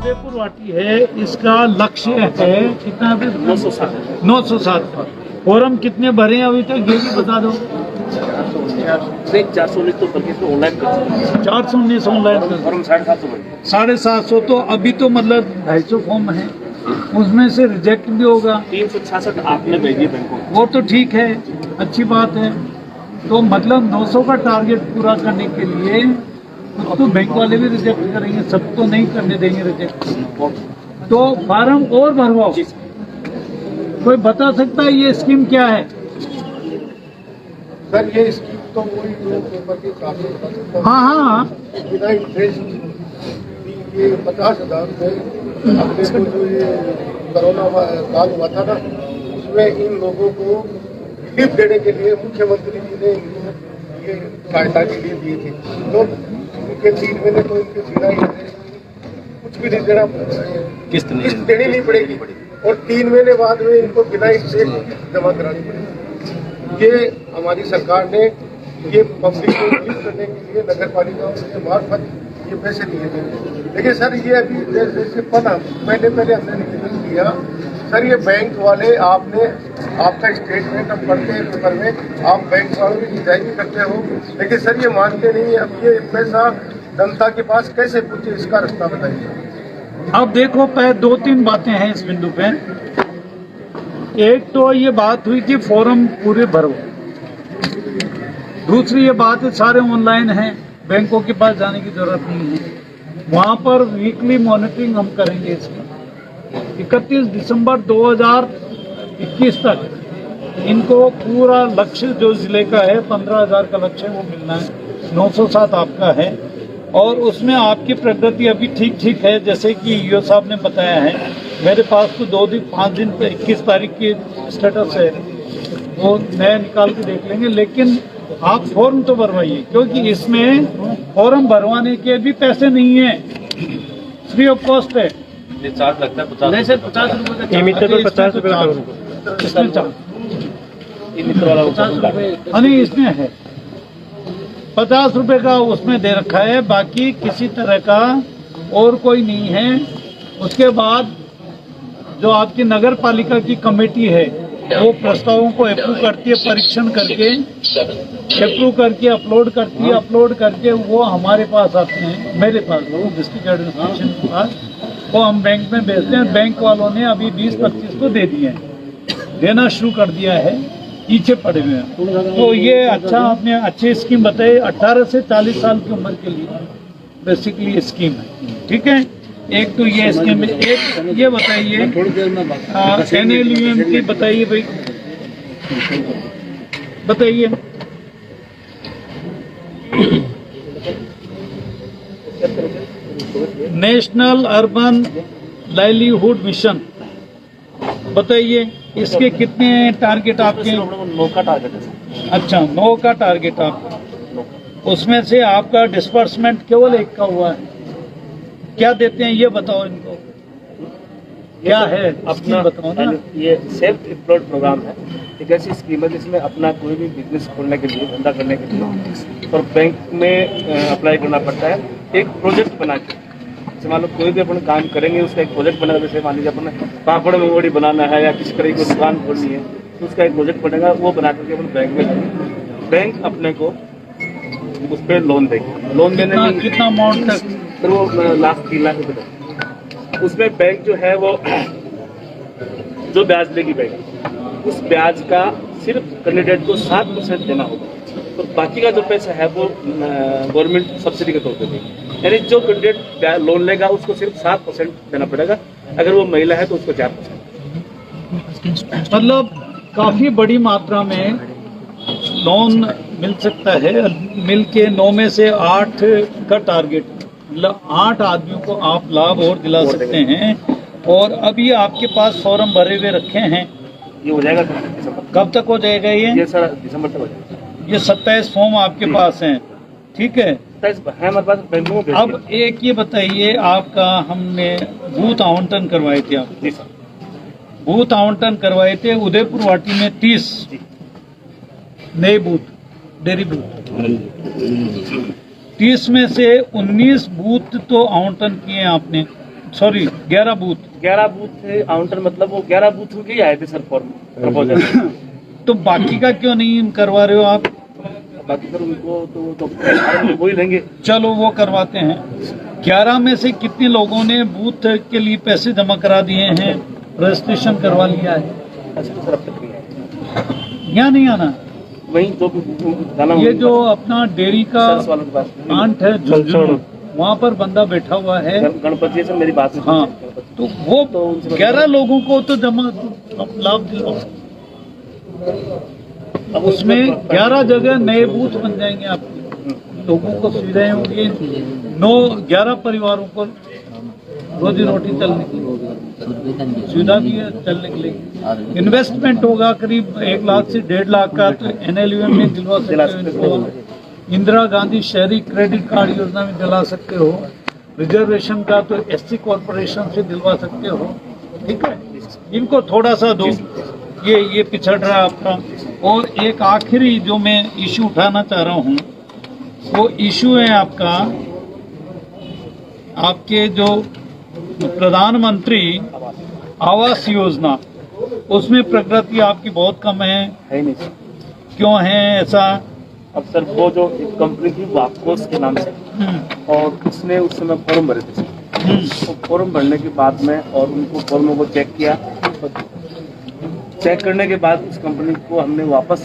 उदयपुर वाटी है, इसका लक्ष्य है कितना? 907 का। फॉर्म कितने भरे हैं अभी तक, ये भी बता दो। 419 तो बल्कि ऑनलाइन 419 ऑनलाइन, फॉर्म 750 750 तो अभी तो मतलब 250 फॉर्म है, उसमें से रिजेक्ट भी होगा। 366 आपने भेजी बैंक को। वो तो ठीक है, अच्छी बात है। तो मतलब 900 का टारगेट पूरा करने के लिए तो बैंक वाले भी रिजेक्ट करेंगे, सब तो नहीं करने देंगे रिजेक्ट। तो फार्म और भरवाओ। कोई बता सकता है ये स्कीम क्या है? सर ये स्कीम तो कोई पेपर के हिसाब से बता सकता हूँ। हाँ, बिना इंटरेस्ट ये 50,000 रुपये अपने को जो ये कोरोना काल हुआ था ना, उसमें इन लोगों को रिलीफ देने के लिए मुख्यमंत्री जी ने ये सहायता के लिए दिए थे। तो उनके 3 महीने तो इनके सीधा कुछ भी नहीं देना, किस्त देनी नहीं पड़ेगी, और 3 महीने बाद में इनको बिना इंटरेस्ट जमा करानी पड़ेगी। ये हमारी सरकार ने ये पब्लिक को रिलीफ करने के लिए नगर पालिका के मार्फत ये पैसे दिए थे। लेकिन सर ये अभी जैसे 15 महीने पहले हमने निवेदन किया, सर ये बैंक वाले आपने आपका स्टेटमेंट अब पढ़ते हैं पेपर में, आप बैंक वालों की डिजाइन भी करते हो, लेकिन सर ये मानते नहीं है। अब ये पैसा जनता के पास कैसे पहुंचे, इसका रास्ता बताइए। अब देखो, पहले 2-3 बातें हैं इस बिंदु पे। एक तो ये बात हुई कि फॉर्म पूरे भरो, दूसरी ये बात है सारे ऑनलाइन हैं, बैंकों के पास जाने की जरूरत नहीं है। वहां पर वीकली मॉनिटरिंग हम करेंगे इसकी। 31 दिसंबर 2021 तक इनको पूरा लक्ष्य जो जिले का है 15,000 का लक्ष्य वो मिलना है। 907 आपका है, और उसमें आपकी प्रगति अभी ठीक है, जैसे कि ईओ साहब ने बताया है। मेरे पास तो 5 दिन 21 तारीख की स्टेटस है, वो नया निकाल के देख लेंगे। लेकिन आप फॉर्म तो भरवाइए, क्योंकि इसमें फॉर्म भरवाने के भी पैसे नहीं है, फ्री ऑफ कॉस्ट है। ये चार्ज लगता है 50। नहीं सर, 50 रुपये का मित्र 50 रुपये का इसमें चार्ज, मित्र वाला 50 रुपये। नहीं, इसमें है 50 रुपये का, उसमें दे रखा है, बाकी किसी तरह का और कोई नहीं है। उसके बाद जो आपकी नगर पालिका की कमेटी है वो प्रस्तावों को अप्रूव करती है, परीक्षण करके अप्रूव करके अपलोड करती है, अपलोड करके वो हमारे पास आते हैं, मेरे पास, वो डिस्ट्रिक्ट एडमिनिस्ट्रेशन के पास, वो हम बैंक में भेजते हैं। बैंक वालों ने अभी 20-25 को दे दिए हैं, देना शुरू कर दिया है, पीछे पड़े हुए हैं। तो ये अच्छा, आपने अच्छी स्कीम बताई। 18 से 40 साल की उम्र के लिए बेसिकली स्कीम है, ठीक है। एक तो ये स्कीम है। एक ये बताइए NLUM की बताइए भाई, बताइए। नेशनल अर्बन लाइवलीहुड मिशन, बताइए इसके कितने टारगेट आपके? 9 का टारगेट है। अच्छा, 9 का टारगेट आपका। उसमें से आपका डिस्बर्समेंट केवल 1 का हुआ है। क्या देते हैं ये बताओ इनको, क्या है अपना बताओ ना। ये सेल्फ एम्प्लॉयड प्रोग्राम है, एक ऐसी स्कीम है जिसमें अपना कोई भी बिजनेस खोलने के लिए, धंधा करने के लिए और बैंक में अप्लाई करना पड़ता है। एक प्रोजेक्ट बना के, जैसे मान लो कोई भी अपन काम करेंगे उसका एक प्रोजेक्ट बनेगा। जैसे मान लीजिए अपन पापड़ मंगोड़ी बनाना है या किसी तरह की दुकान खोलनी है, तो उसका एक प्रोजेक्ट बनेगा, वो बना करके अपन बैंक में जाएंगे, बैंक अपने को उस पर लोन देगी। लोन देने में कितना अमाउंट तक? फिर वो लास्ट 3 लाख रुपये तक। उसमें बैंक जो है वो जो ब्याज देगी बैंक, उस ब्याज का सिर्फ कैंडिडेट को 7% देना होगा, तो बाकी का जो पैसा है वो गवर्नमेंट सब्सिडी के तौर पर देगी। यानी जो कैंडिडेट लोन लेगा उसको सिर्फ 7% देना पड़ेगा, अगर वो महिला है तो उसको 4%। मतलब काफी बड़ी मात्रा में लोन मिल सकता है। मिल के 9 में से 8 का टारगेट, मतलब 8 आदमियों को आप लाभ और दिला सकते हैं। और अभी आपके पास फॉर्म भरे हुए रखे हैं, ये हो जाएगा दिसंबर। कब तक हो जाएगा ये सर दिसंबर तक हो जाएगा। ये 27 फॉर्म आपके पास हैं, ठीक है। है हमारे पास बैंक में। अब एक ये बताइए, आपका हमने बूथ आवंटन करवाए थे, आप जी सर, बूथ आवंटन करवाए थे उदयपुर वाटी में 30 नए बूथ, डेयरी बूथ। 30 में से 19 बूथ तो आवंटन किए आपने, सॉरी 11 बूथ 11 बूथ थे काउंटर, मतलब वो 11 बूथ के ही आए थे सर फॉर्म प्रपोजल। तो बाकी का क्यों नहीं करवा रहे हो आप? बाकी सर उनको तो वही लेंगे। चलो वो करवाते हैं। 11 में से कितने लोगों ने बूथ के लिए पैसे जमा करा दिए हैं, रजिस्ट्रेशन करवा लिया है? अच्छा सर अब तक नहीं आए, यहाँ नहीं आना। वहीं जो जाना ये जो अपना डेयरी का सर वालों के पास प्लांट है झुंझुनू, वहाँ पर बंदा बैठा हुआ है। गणपति सर मेरी बात हाँ, तो वो 11 लोगों को तो जमा लाभ दिलाओ। अब उसमें 11 जगह नए बूथ बन जाएंगे आपके, लोगों को सुविधाएं होंगी। 11 परिवारों को रोजी रोटी चलने की सुविधा भी है, चलने के लिए। इन्वेस्टमेंट होगा करीब 1 लाख से 1.5 लाख का, तो NLUM में दिलवा सकते हो। इंदिरा गांधी शहरी क्रेडिट कार्ड योजना में दिला सकते हो। रिजर्वेशन का तो SC कॉर्पोरेशन से दिलवा सकते हो। ठीक है, इनको थोड़ा सा दो, ये पिछड़ रहा है आपका। और एक आखिरी जो मैं इशू उठाना चाह रहा हूँ, वो इशू है आपका, आपके जो प्रधानमंत्री आवास योजना, उसमें प्रगति आपकी बहुत कम है नहीं सर। क्यों है ऐसा? अब सर वो जो एक कंपनी थी वापकोस के नाम से, और उसने उस समय फॉर्म भरे थे सर। तो फॉर्म भरने के बाद में और उनको फॉर्मों को चेक किया, चेक करने के बाद उस कंपनी को हमने वापस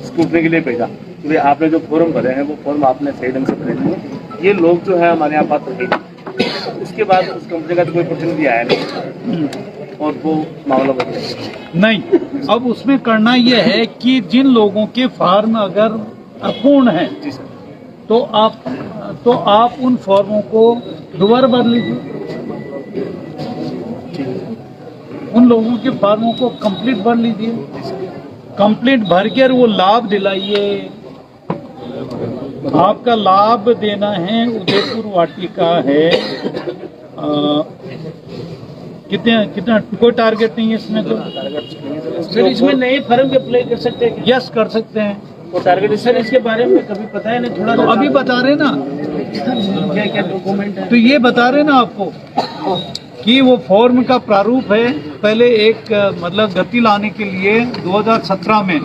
स्क्रूटनी के लिए भेजा कि भाई आपने जो फॉर्म भरे हैं वो फॉर्म आपने सही ढंग से भरे नहीं, ये लोग जो है हमारे यहाँ पात्र है। उसके बाद उस कंपनी का तो कोई प्रतिनिधि आया नहीं और वो मामला बन गया। नहीं, अब उसमें करना यह है कि जिन लोगों के फार्म अगर अपूर्ण हैं, जी सर, तो आप उन फॉर्मों को दोबारा भर लीजिए। उन लोगों के फार्मों को कंप्लीट भर लीजिए, कंप्लीट भर कर वो लाभ दिलाइए। आपका लाभ देना है उदयपुर वाटिका है। कितना कोई टारगेट नहीं है इसमें तो। सर इसमें नए फर्म के अप्लाई कर सकते हैं? यस, कर सकते हैं। वो टारगेट सर इसके बारे में कभी पता है नहीं, थोड़ा तो अभी बता रहे ना, क्या क्या डॉक्यूमेंट है? तो ये बता रहे ना आपको कि वो फॉर्म का प्रारूप है। पहले एक मतलब गति लाने के लिए 2017 में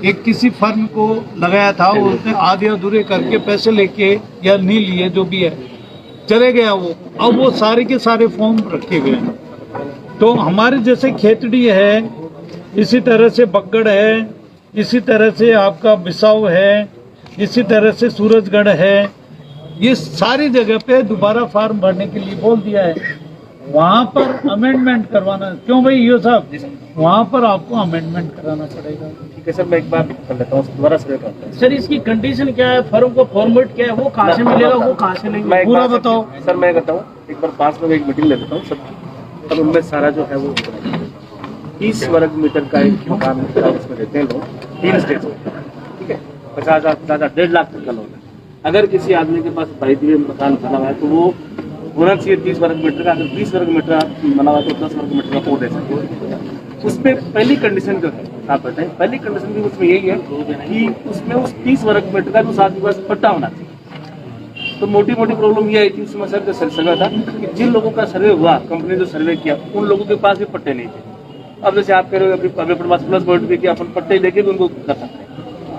एक किसी फर्म को लगाया था, वो उसने आधे अधूरे करके पैसे लेके या नहीं लिए जो भी है चले गया वो। अब वो सारे के सारे फॉर्म रखे गए हैं। तो हमारे जैसे खेतड़ी है, इसी तरह से बग्गड़ है, इसी तरह से आपका बिसाऊ है, इसी तरह से सूरजगढ़ है, ये सारी जगह पे दोबारा फार्म भरने के लिए बोल दिया है। वहाँ पर अमेंडमेंट करवाना, क्यों भाई यो साहब, वहाँ पर आपको अमेंडमेंट कराना पड़ेगा। ठीक है सर, मैं एक बार कर लेता हूँ, दोबारा सर्वे करता हूँ। सर इसकी कंडीशन क्या है, फर्म को फॉर्मेट क्या है, वो कहाँ से मिलेगा, वो कहाँ से लेंगे? मैं एक पूरा बार बताओ। सर, मैं कहता हूँ एक बार पास में एक मीटिंग ले लेता हूँ सबकी, तब उनमें सारा जो है वो 30 वर्ग मीटर का एक मकान उसमें देते हैं लोग, 3 स्टेज में, ठीक है, 50,000, 1.5 लाख तक का लोन है। अगर किसी आदमी के पास भाई मकान बना हुआ है तो वो होना चाहिए 30 वर्ग मीटर का। अगर 20 वर्ग मीटर बना हुआ तो 10 वर्ग मीटर का वो दे सकते हैं। उसमें पहली कंडीशन जो है आप बताएं, पहली कंडीशन भी उसमें यही है कि उसमें उस 30 वर्ग मीटर का उस आदमी के पास पट्टा होना चाहिए। तो मोटी मोटी प्रॉब्लम ये आई थी उस समय सर जो सर्वे था कि जिन लोगों का सर्वे हुआ, कंपनी जो सर्वे किया, उन लोगों के पास भी पट्टे नहीं थे। अब जैसे आप कह रहे हो अभी अपने पास प्लस पॉइंट भी कि अपन पट्टे लेके भी उनको कर सकते हैं।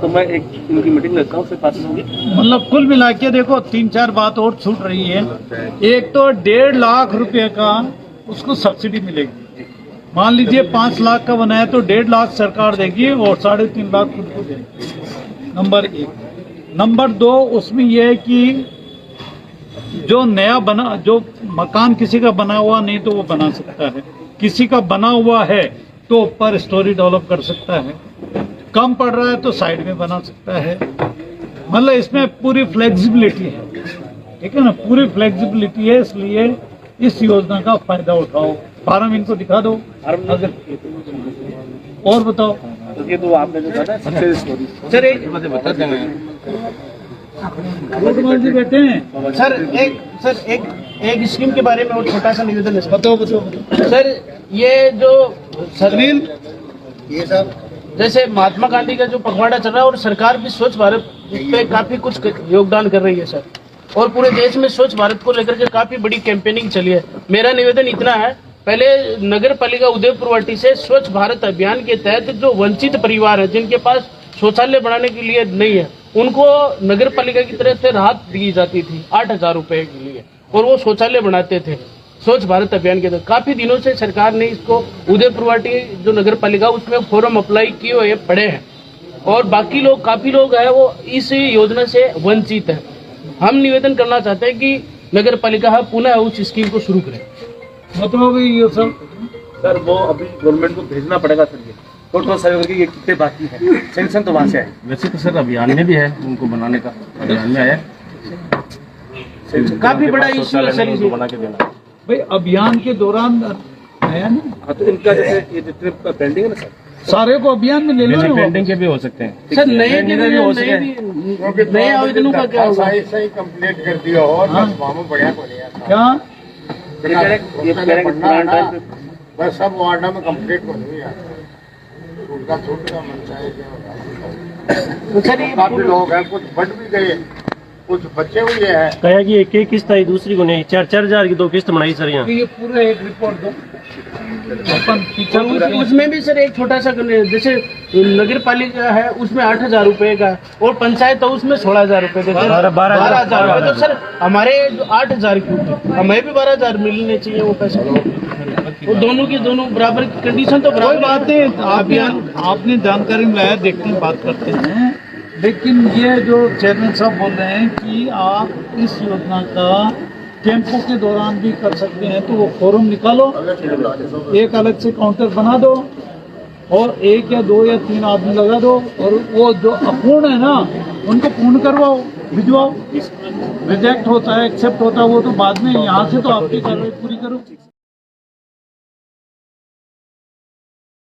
तो मैं एक इनकी मीटिंग लेता हूँ, फिर बात होगी। मतलब कुल मिला के देखो 3-4 बात और छूट रही है। एक तो 1.5 लाख रुपए का उसको सब्सिडी मिलेगी। मान लीजिए 5 लाख का बनाया तो 1.5 लाख सरकार देगी और 3.5 लाख खुद को देगी। नंबर 1। नंबर 2, उसमें यह है कि जो नया बना, जो मकान किसी का बना हुआ नहीं तो वो बना सकता है, किसी का बना हुआ है तो ऊपर स्टोरी डेवलप कर सकता है, कम पड़ रहा है तो साइड में बना सकता है। मतलब इसमें पूरी फ्लेक्सिबिलिटी है, ठीक है ना, पूरी फ्लेक्सिबिलिटी है। इसलिए इस योजना का फायदा उठाओ। फार्म इनको दिखा दो अगर, और बताओ। तो ये तो आपने जो बताया सक्सेस स्टोरी सर एक बता देंगे। जी बैठे हैं सर एक स्कीम के बारे में और छोटा सा निवेदन है। बताओ। सर ये जो सुनील, ये सब जैसे महात्मा गांधी का जो पखवाड़ा चल रहा है और सरकार भी स्वच्छ भारत पे काफी कुछ योगदान कर रही है सर, और पूरे देश में स्वच्छ भारत को लेकर के काफी बड़ी कैंपेनिंग चली है। मेरा निवेदन इतना है, पहले नगर पालिका उदयपुरवाटी से स्वच्छ भारत अभियान के तहत जो वंचित परिवार है, जिनके पास शौचालय बनाने के लिए नहीं है, उनको नगर पालिका की तरफ से राहत दी जाती थी 8,000 रुपए के लिए, और वो शौचालय बनाते थे स्वच्छ भारत अभियान के तहत। काफी दिनों से सरकार ने इसको उदयपुरवाटी जो नगर पालिका उसमें फॉर्म अप्लाई किए हुए पड़े हैं, और बाकी लोग काफी लोग हैं वो इस योजना से वंचित है। हम निवेदन करना चाहते हैं कि नगर पालिका पुनः उस स्कीम को शुरू करे। मतलब ये सब सर वो अभी गवर्नमेंट को भेजना पड़ेगा सर, ये टोटल सर्वे करके ये कितने बाकी है, सेंक्शन तो वहाँ से आए। वैसे तो सर अभियान में भी है, उनको बनाने का अभियान में आया, काफी बड़ा इश्यू है सर, उनको बना के देना। भाई अभियान के दौरान आया ना, हाँ तो इनका जैसे ये जितने पेंडिंग है ना सर, सारे को अभियान में ले लो ना। पेंडिंग के भी हो सकते हैं सर। नए भी हो सकते हैं। नए आवेदनों का क्या होगा? सही कंप्लीट कर दिया और बढ़िया को लिया क्या बस सब वार्डा में कंप्लीट हो गया, उनका छोटा मन चाहे तो सर ये काफी लोग हैं, कुछ बढ़ भी गए, कुछ बच्चे हुए हैं। कहा कि एक किस्त आई, दूसरी को नहीं, 4-4 हजार की 2 किस्त बनाई सर यहाँ। ये पूरा एक रिपोर्ट दो अपन पीछे उसमें भी सर एक छोटा सा जैसे नगर पालिका है उसमें 8,000 रुपए का, और पंचायत है उसमें 16,000 रुपए का, 12,000 रुपए। तो सर हमारे जो 8,000 क्यों, हमें भी 12,000 मिलने चाहिए वो पैसे। वो दोनों की दोनों बराबर की कंडीशन तो कोई बराबर बात नहीं, आपने जानकारी में लाया, देखते हैं, बात करते हैं। लेकिन ये जो चेयरमैन साहब बोल रहे हैं कि आप इस योजना का कैंपों के दौरान भी कर सकते हैं, तो वो फॉर्म निकालो, एक अलग से काउंटर बना दो, और 1 या 2 या 3 आदमी लगा दो, और वो जो अपूर्ण है ना उनको पूर्ण करवाओ, भिजवाओ। रिजेक्ट होता है, एक्सेप्ट होता है, वो तो बाद में, यहाँ से तो आपकी कार्रवाई पूरी